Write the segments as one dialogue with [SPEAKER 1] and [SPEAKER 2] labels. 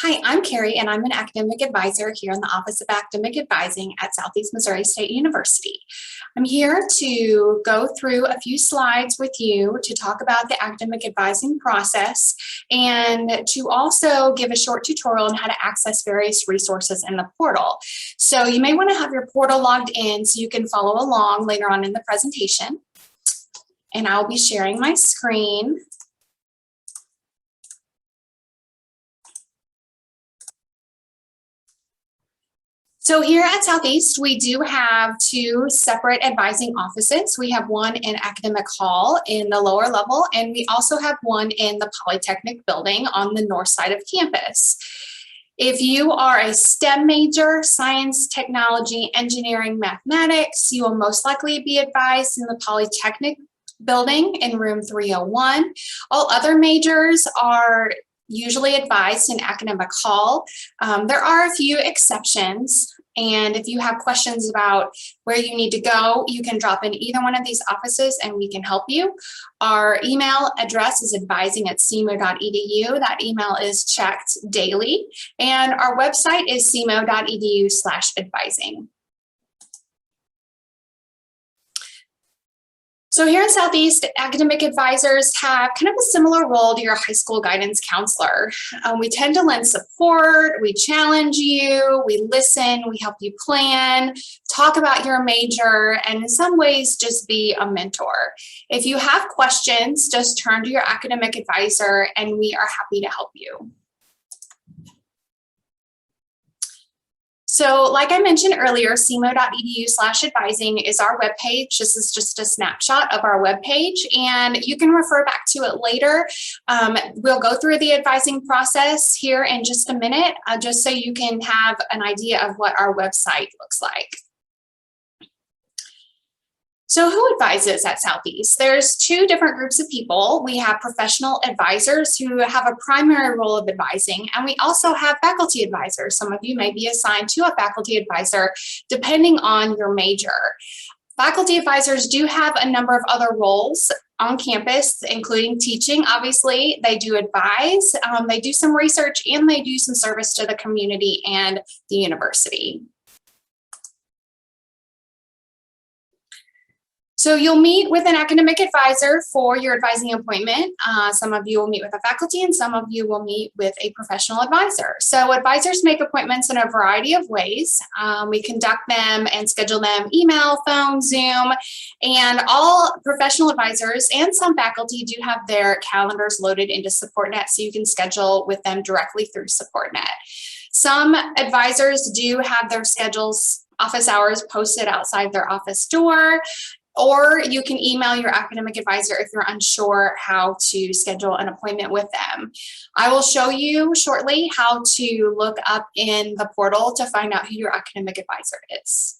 [SPEAKER 1] Hi, I'm Carrie, and I'm an academic advisor here in the Office of Academic Advising at Southeast Missouri State University. I'm here to go through a few slides with you to talk about the academic advising process and to also give a short tutorial on how to access various resources in the portal. So you may want to have your portal logged in so you can follow along later on in the presentation. And I'll be sharing my screen. So here at Southeast, we do have two separate advising offices. We have one in Academic Hall in the lower level, and we also have one in the Polytechnic building on the north side of campus. If you are a STEM major, science, technology, engineering, mathematics, you will most likely be advised in the Polytechnic building in room 301. All other majors are usually advised in Academic Hall. There are a few exceptions, and if you have questions about where you need to go, you can drop in either one of these offices and we can help you. Our email address is advising@cmo.edu. That email is checked daily, and our website is cmo.edu/advising. So here in Southeast, academic advisors have kind of a similar role to your high school guidance counselor. We tend to lend support, we challenge you, we listen, we help you plan, talk about your major, and in some ways just be a mentor. If you have questions, just turn to your academic advisor and we are happy to help you. So like I mentioned earlier, cmo.edu/advising is our webpage. This is just a snapshot of our webpage, and you can refer back to it later. We'll go through the advising process here in just a minute, just so you can have an idea of what our website looks like. So who advises at Southeast? There's two different groups of people. We have professional advisors who have a primary role of advising, and we also have faculty advisors. Some of you may be assigned to a faculty advisor depending on your major. Faculty advisors do have a number of other roles on campus, including teaching. Obviously, they do advise, they do some research, and they do some service to the community and the university. So you'll meet with an academic advisor for your advising appointment. Some of you will meet with a faculty and some of you will meet with a professional advisor. So advisors make appointments in a variety of ways. We conduct them and schedule them email, phone, Zoom, and all professional advisors and some faculty do have their calendars loaded into SupportNet, so you can schedule with them directly through SupportNet. Some advisors do have their schedules, office hours posted outside their office door, or you can email your academic advisor if you're unsure how to schedule an appointment with them. I will show you shortly how to look up in the portal to find out who your academic advisor is.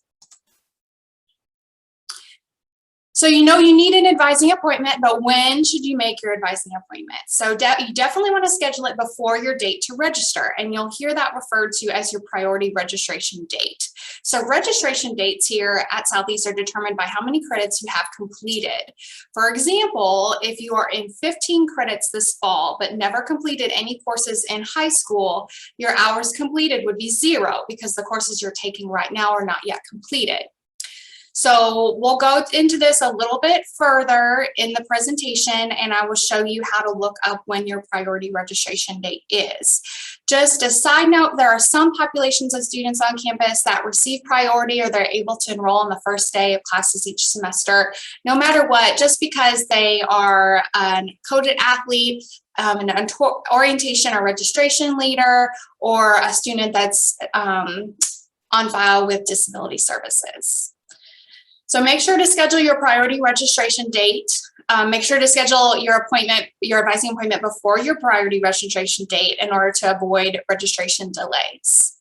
[SPEAKER 1] So you know you need an advising appointment, but when should you make your advising appointment? So you definitely want to schedule it before your date to register, and you'll hear that referred to as your priority registration date. So registration dates here at Southeast are determined by how many credits you have completed. For example, if you are in 15 credits this fall, but never completed any courses in high school, your hours completed would be 0 because the courses you're taking right now are not yet completed. So we'll go into this a little bit further in the presentation, and I will show you how to look up when your priority registration date is. Just a side note, there are some populations of students on campus that receive priority or they're able to enroll on the first day of classes each semester, no matter what, just because they are a coded athlete, an orientation or registration leader, or a student that's on file with disability services. So make sure to schedule your priority registration date. Make sure to schedule your appointment, your advising appointment before your priority registration date in order to avoid registration delays.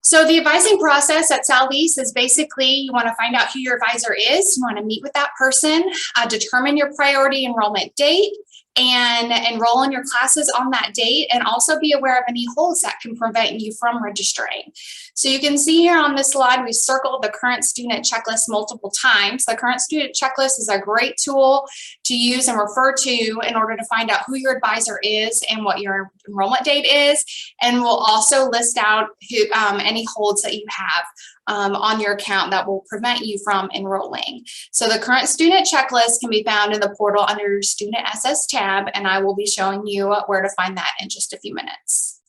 [SPEAKER 1] So the advising process at Southeast is basically you want to find out who your advisor is. You want to meet with that person, determine your priority enrollment date, and enroll in your classes on that date, and also be aware of any holds that can prevent you from registering. So you can see here on this slide, we circled the current student checklist multiple times. The current student checklist is a great tool to use and refer to in order to find out who your advisor is and what your enrollment date is. And we'll also list out any holds that you have on your account that will prevent you from enrolling. So the current student checklist can be found in the portal under your Student SS tab, and I will be showing you where to find that in just a few minutes.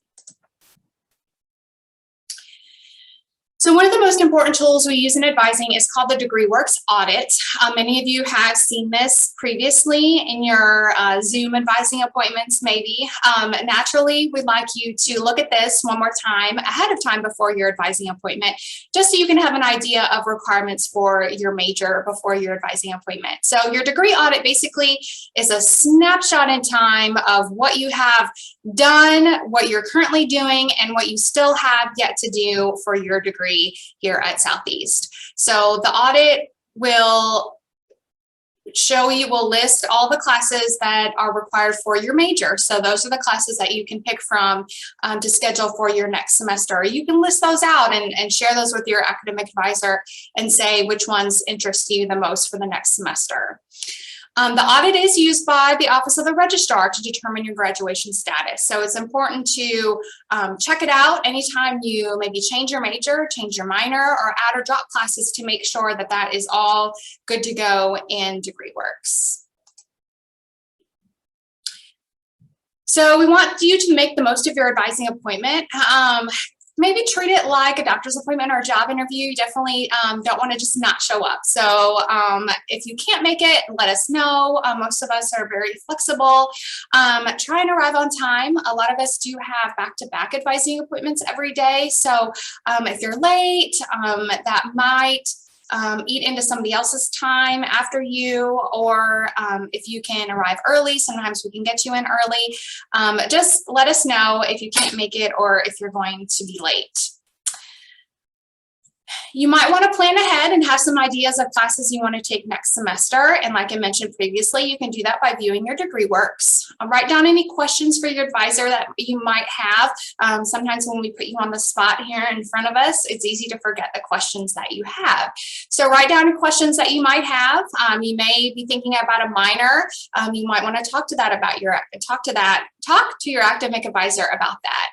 [SPEAKER 1] So one of the most important tools we use in advising is called the DegreeWorks Audit. Many of you have seen this previously in your Zoom advising appointments, maybe. Naturally, we'd like you to look at this one more time ahead of time before your advising appointment, just so you can have an idea of requirements for your major before your advising appointment. So your degree audit basically is a snapshot in time of what you have done, what you're currently doing, and what you still have yet to do for your degree here at Southeast. So the audit will list all the classes that are required for your major. So those are the classes that you can pick from to schedule for your next semester. You can list those out and share those with your academic advisor and say which ones interest you the most for the next semester. The audit is used by the Office of the Registrar to determine your graduation status. So it's important to check it out anytime you maybe change your major, change your minor, or add or drop classes to make sure that that is all good to go in DegreeWorks. So we want you to make the most of your advising appointment. Maybe treat it like a doctor's appointment or a job interview. You definitely don't want to just not show up. So if you can't make it, let us know. Most of us are very flexible. Try and arrive on time. A lot of us do have back-to-back advising appointments every day. So if you're late, that might eat into somebody else's time after you, or if you can arrive early, sometimes we can get you in early. Just let us know if you can't make it or if you're going to be late. You might want to plan ahead and have some ideas of classes you want to take next semester. And like I mentioned previously, you can do that by viewing your DegreeWorks. Write down any questions for your advisor that you might have. Sometimes when we put you on the spot here in front of us, it's easy to forget the questions that you have. So write down questions that you might have. You may be thinking about a minor. You might want to talk to your academic advisor about that.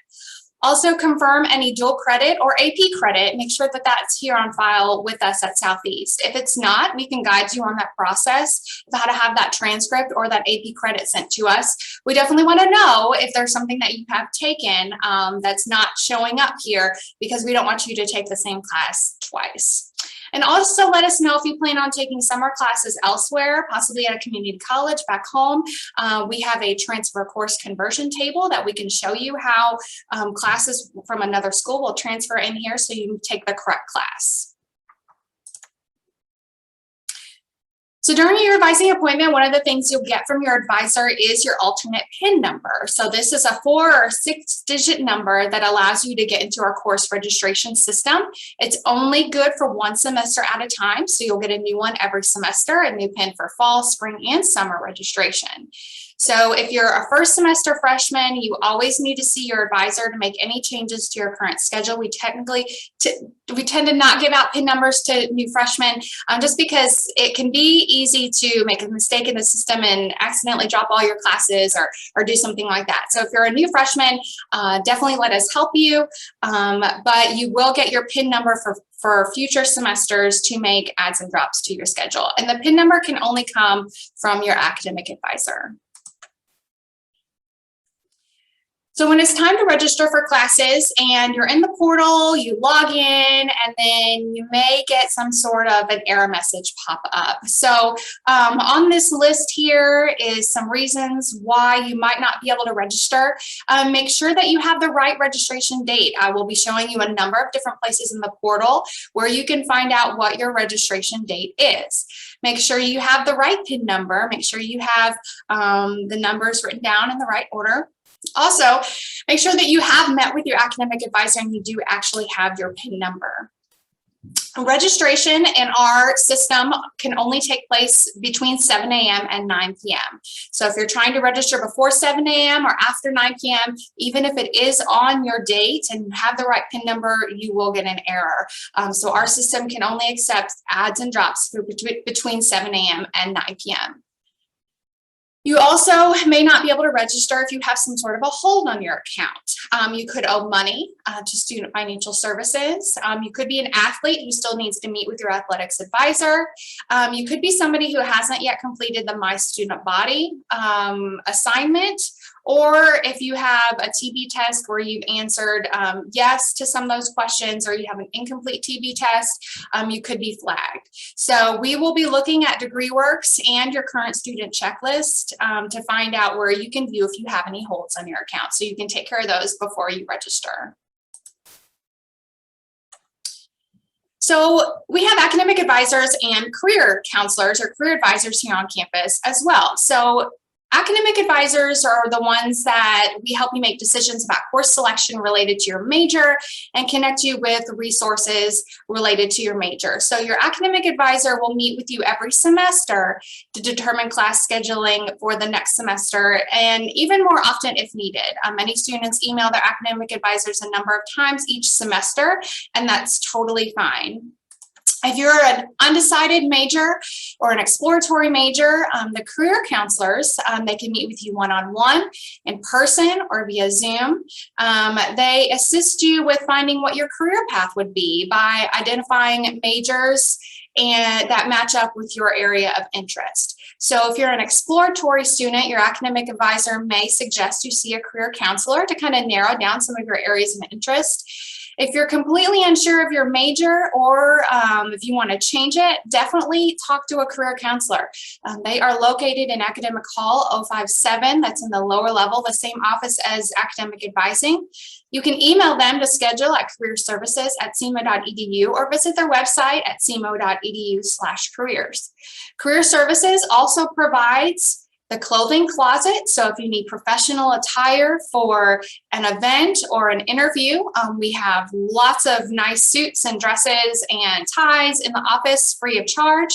[SPEAKER 1] Also confirm any dual credit or AP credit. Make sure that that's here on file with us at Southeast. If it's not, we can guide you on that process of how to have that transcript or that AP credit sent to us. We definitely want to know if there's something that you have taken that's not showing up here, because we don't want you to take the same class twice. And also let us know if you plan on taking summer classes elsewhere, possibly at a community college back home. We have a transfer course conversion table that we can show you how classes from another school will transfer in here so you can take the correct class. So during your advising appointment, one of the things you'll get from your advisor is your alternate PIN number. So this is a 4 or 6-digit number that allows you to get into our course registration system. It's only good for one semester at a time, so you'll get a new one every semester, a new PIN for fall, spring, and summer registration. So if you're a first semester freshman, you always need to see your advisor to make any changes to your current schedule. We tend to not give out PIN numbers to new freshmen just because it can be easy to make a mistake in the system and accidentally drop all your classes or do something like that. So if you're a new freshman, definitely let us help you, but you will get your PIN number for future semesters to make adds and drops to your schedule. And the PIN number can only come from your academic advisor. So when it's time to register for classes and you're in the portal, you log in, and then you may get some sort of an error message pop up. So on this list here is some reasons why you might not be able to register. Make sure that you have the right registration date. I will be showing you a number of different places in the portal where you can find out what your registration date is. Make sure you have the right PIN number. Make sure you have the numbers written down in the right order. Also, make sure that you have met with your academic advisor and you do actually have your PIN number. Registration in our system can only take place between 7 a.m. and 9 p.m. So if you're trying to register before 7 a.m. or after 9 p.m., even if it is on your date and you have the right PIN number, you will get an error. So our system can only accept adds and drops for between 7 a.m. and 9 p.m. You also may not be able to register if you have some sort of a hold on your account. You could owe money to Student Financial Services. You could be an athlete who still needs to meet with your athletics advisor. You could be somebody who hasn't yet completed the My Student Body assignment, or if you have a TB test where you've answered yes to some of those questions, or you have an incomplete TB test, you could be flagged. So we will be looking at DegreeWorks and your current student checklist to find out where you can view if you have any holds on your account. So you can take care of those before you register. So we have academic advisors and career counselors or career advisors here on campus as well. So academic advisors are the ones that we help you make decisions about course selection related to your major and connect you with resources related to your major. So your academic advisor will meet with you every semester to determine class scheduling for the next semester, and even more often if needed. Many students email their academic advisors a number of times each semester, and that's totally fine. If you're an undecided major or an exploratory major, the career counselors, they can meet with you one-on-one, in person, or via Zoom. They assist you with finding what your career path would be by identifying majors and that match up with your area of interest. So if you're an exploratory student, your academic advisor may suggest you see a career counselor to kind of narrow down some of your areas of interest. If you're completely unsure of your major, or if you want to change it, definitely talk to a career counselor. They are located in Academic Hall 057. That's in the lower level, the same office as academic advising. You can email them to schedule at careerservices@cmo.edu or visit their website at cmo.edu/careers. Career Services also provides the clothing closet. So if you need professional attire for an event or an interview, we have lots of nice suits and dresses and ties in the office free of charge.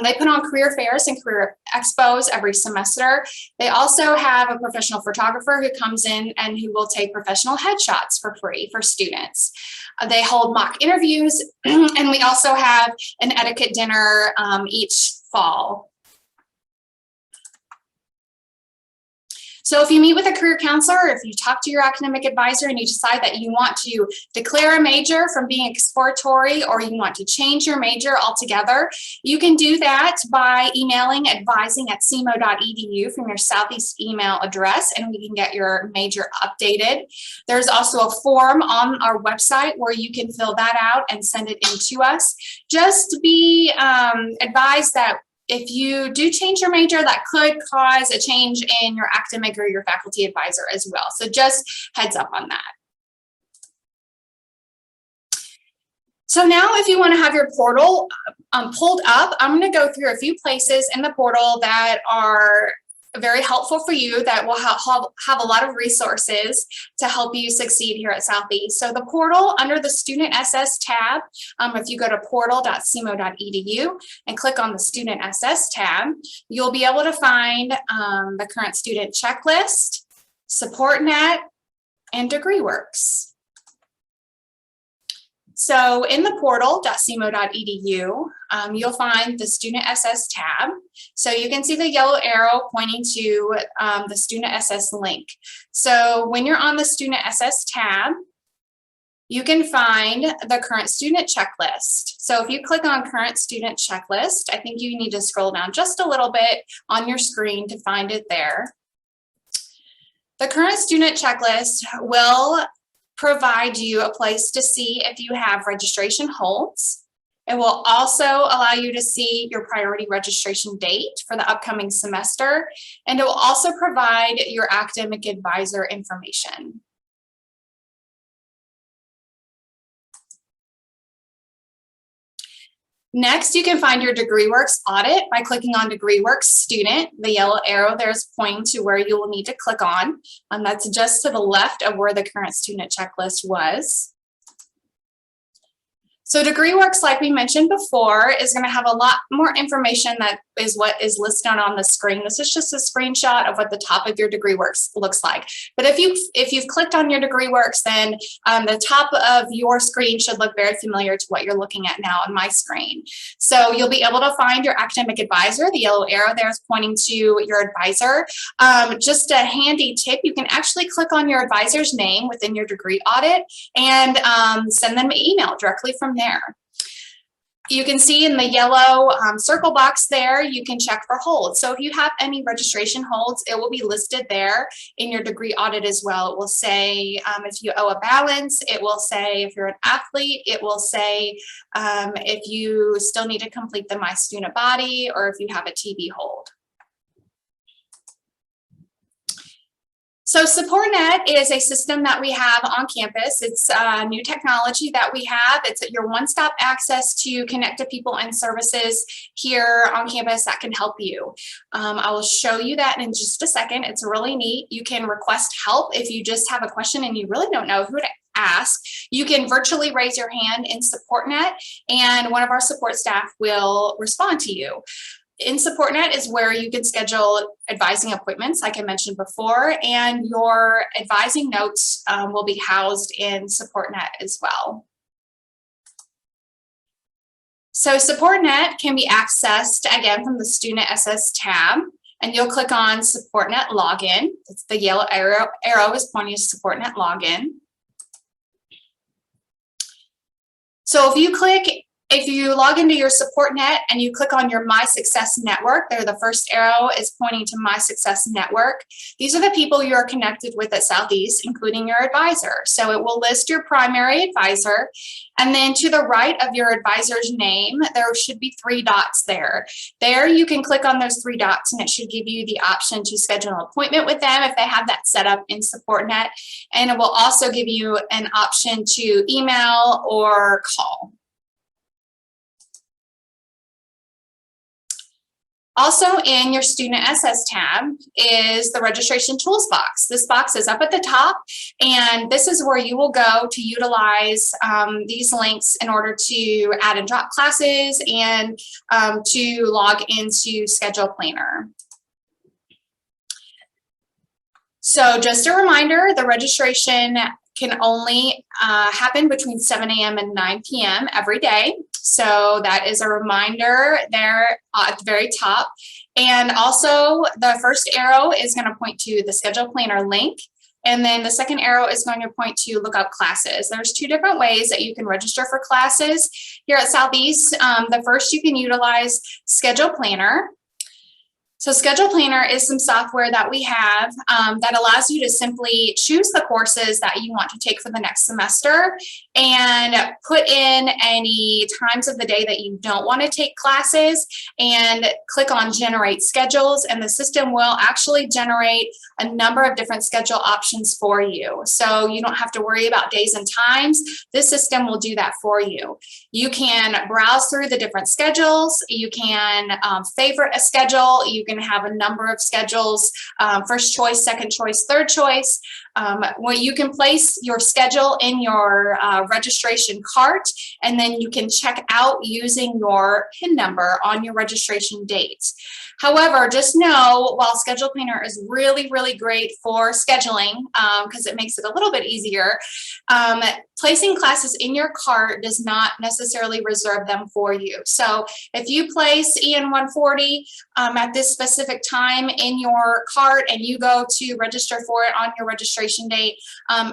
[SPEAKER 1] They put on career fairs and career expos every semester. They also have a professional photographer who comes in and who will take professional headshots for free for students. They hold mock interviews, and we also have an etiquette dinner each fall. So if you meet with a career counselor, or if you talk to your academic advisor and you decide that you want to declare a major from being exploratory, or you want to change your major altogether, you can do that by emailing advising@cmo.edu from your Southeast email address, and we can get your major updated. There's also a form on our website where you can fill that out and send it in to us. Just be advised that if you do change your major, that could cause a change in your academic or your faculty advisor as well. So just heads up on that. So now if you want to have your portal pulled up, I'm going to go through a few places in the portal that are very helpful for you, that will have a lot of resources to help you succeed here at Southeast. So the portal, under the Student SS tab, if you go to portal.cmo.edu and click on the Student SS tab, you'll be able to find the current student checklist, SupportNet, and DegreeWorks. So in the portal.cmo.edu, you'll find the Student SS tab. So you can see the yellow arrow pointing to the Student SS link. So when you're on the Student SS tab, you can find the current student checklist. So if you click on current student checklist, I think you need to scroll down just a little bit on your screen to find it there. The current student checklist will provide you a place to see if you have registration holds. It will also allow you to see your priority registration date for the upcoming semester, and it will also provide your academic advisor information. Next, you can find your DegreeWorks audit by clicking on DegreeWorks Student. The yellow arrow there is pointing to where you will need to click on. That's just to the left of where the current student checklist was. So DegreeWorks, like we mentioned before, is going to have a lot more information that is what is listed on the screen. This is just a screenshot of what the top of your DegreeWorks looks like. But if you've clicked on your DegreeWorks, then the top of your screen should look very familiar to what you're looking at now on my screen. So you'll be able to find your academic advisor. The yellow arrow there is pointing to your advisor. Just a handy tip, you can actually click on your advisor's name within your degree audit and send them an email directly from there. You can see in the yellow circle box there, you can check for holds. So if you have any registration holds, it will be listed there in your degree audit as well. It will say if you owe a balance, it will say if you're an athlete, it will say if you still need to complete the My Student Body or if you have a TB hold. So SupportNet is a system that we have on campus. It's a new technology that we have. It's your one-stop access to connect to people and services here on campus that can help you. I will show you that in just a second. It's really neat. You can request help if you just have a question and you really don't know who to ask. You can virtually raise your hand in SupportNet and one of our support staff will respond to you. In SupportNet is where you can schedule advising appointments, like I mentioned before, and your advising notes will be housed in SupportNet as well. So SupportNet can be accessed, again, from the Student SS tab, and you'll click on SupportNet Login. It's the yellow arrow is pointing to SupportNet Login. So if you log into your SupportNet and you click on your My Success Network, there the first arrow is pointing to My Success Network. These are the people you're connected with at Southeast, including your advisor. So it will list your primary advisor, and then to the right of your advisor's name, there should be 3 dots there. There you can click on those 3 dots and it should give you the option to schedule an appointment with them if they have that set up in SupportNet, and it will also give you an option to email or call. Also in your Student SS tab is the registration tools box. This box is up at the top, and this is where you will go to utilize these links in order to add and drop classes and to log into Schedule Planner. So just a reminder, the registration can only happen between 7 a.m. and 9 p.m. every day. So that is a reminder there at the very top. And also the first arrow is going to point to the Schedule Planner link. And then the second arrow is going to point to look up classes. There's 2 different ways that you can register for classes here at Southeast. The first, you can utilize Schedule Planner. So Schedule Planner is some software that we have that allows you to simply choose the courses that you want to take for the next semester and put in any times of the day that you don't want to take classes and click on Generate Schedules, and the system will actually generate a number of different schedule options for you. So you don't have to worry about days and times. This system will do that for you. You can browse through the different schedules. You can favorite a schedule. You can have a number of schedules, first choice, second choice, third choice. Where you can place your schedule in your registration cart, and then you can check out using your PIN number on your registration date. However, just know, while Schedule Planner is really, really great for scheduling because it makes it a little bit easier, placing classes in your cart does not necessarily reserve them for you. So if you place EN140 at this specific time in your cart and you go to register for it on your registration date,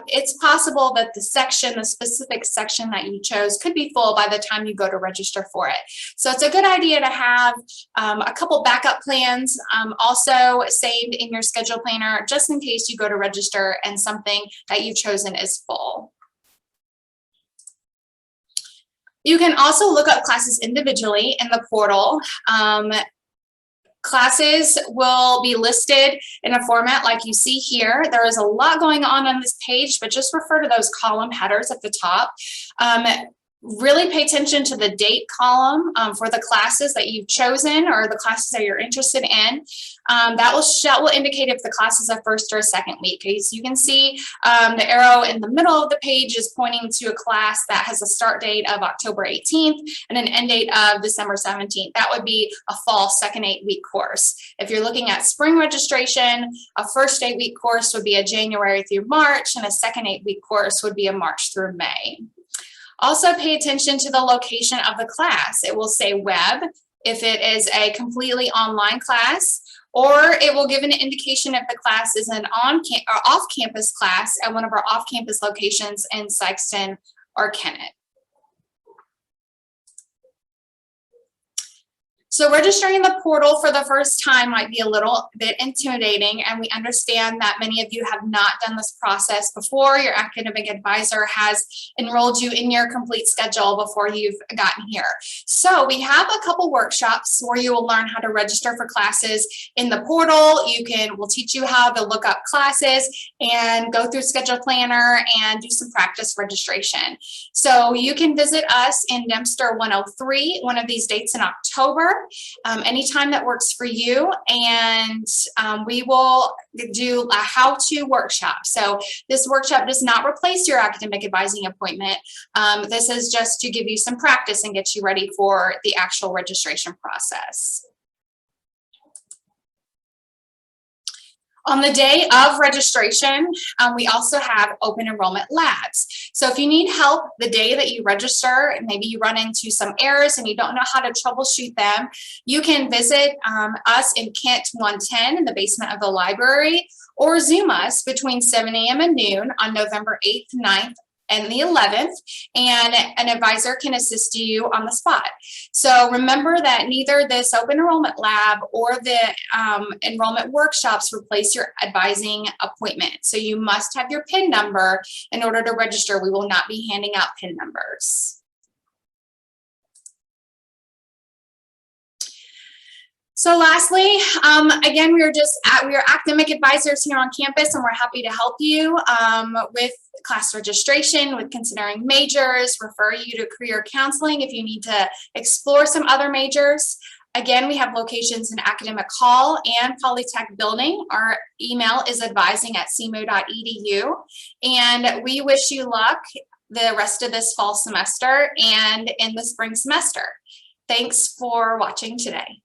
[SPEAKER 1] it's possible that the specific section that you chose could be full by the time you go to register for it. So it's a good idea to have a couple backup plans also saved in your Schedule Planner just in case you go to register and something that you've chosen is full. You can also look up classes individually in the portal. Classes will be listed in a format like you see here. There is a lot going on this page, but just refer to those column headers at the top. Really pay attention to the date column for the classes that you've chosen or the classes that you're interested in. That will indicate if the class is a first or a second week. Okay, so you can see the arrow in the middle of the page is pointing to a class that has a start date of October 18th and an end date of December 17th. That would be a fall second 8-week course. If you're looking at spring registration, a first 8-week course would be a January through March, and a second 8-week course would be a March through May. Also pay attention to the location of the class. It will say web if it is a completely online class, or it will give an indication if the class is an off-campus class at one of our off-campus locations in Sykeston or Kennett. So registering in the portal for the first time might be a little bit intimidating, and we understand that many of you have not done this process before. Your academic advisor has enrolled you in your complete schedule before you've gotten here. So we have a couple workshops where you will learn how to register for classes in the portal. We'll teach you how to look up classes and go through Schedule Planner and do some practice registration. So you can visit us in Dempster 103 one of these dates in October. Anytime that works for you, and we will do a how-to workshop. So this workshop does not replace your academic advising appointment. This is just to give you some practice and get you ready for the actual registration process. On the day of registration, we also have open enrollment labs. So if you need help the day that you register, and maybe you run into some errors and you don't know how to troubleshoot them, you can visit us in Kent 110 in the basement of the library, or Zoom us between 7 a.m. and noon on November 8th, 9th, and the 11th, and an advisor can assist you on the spot. So remember that neither this open enrollment lab or the enrollment workshops replace your advising appointment. So you must have your PIN number in order to register. We will not be handing out PIN numbers. So lastly, again, we are academic advisors here on campus, and we're happy to help you with class registration, with considering majors, refer you to career counseling if you need to explore some other majors. Again, we have locations in Academic Hall and Polytech Building. Our email is advising@cmu.edu, and we wish you luck the rest of this fall semester and in the spring semester. Thanks for watching today.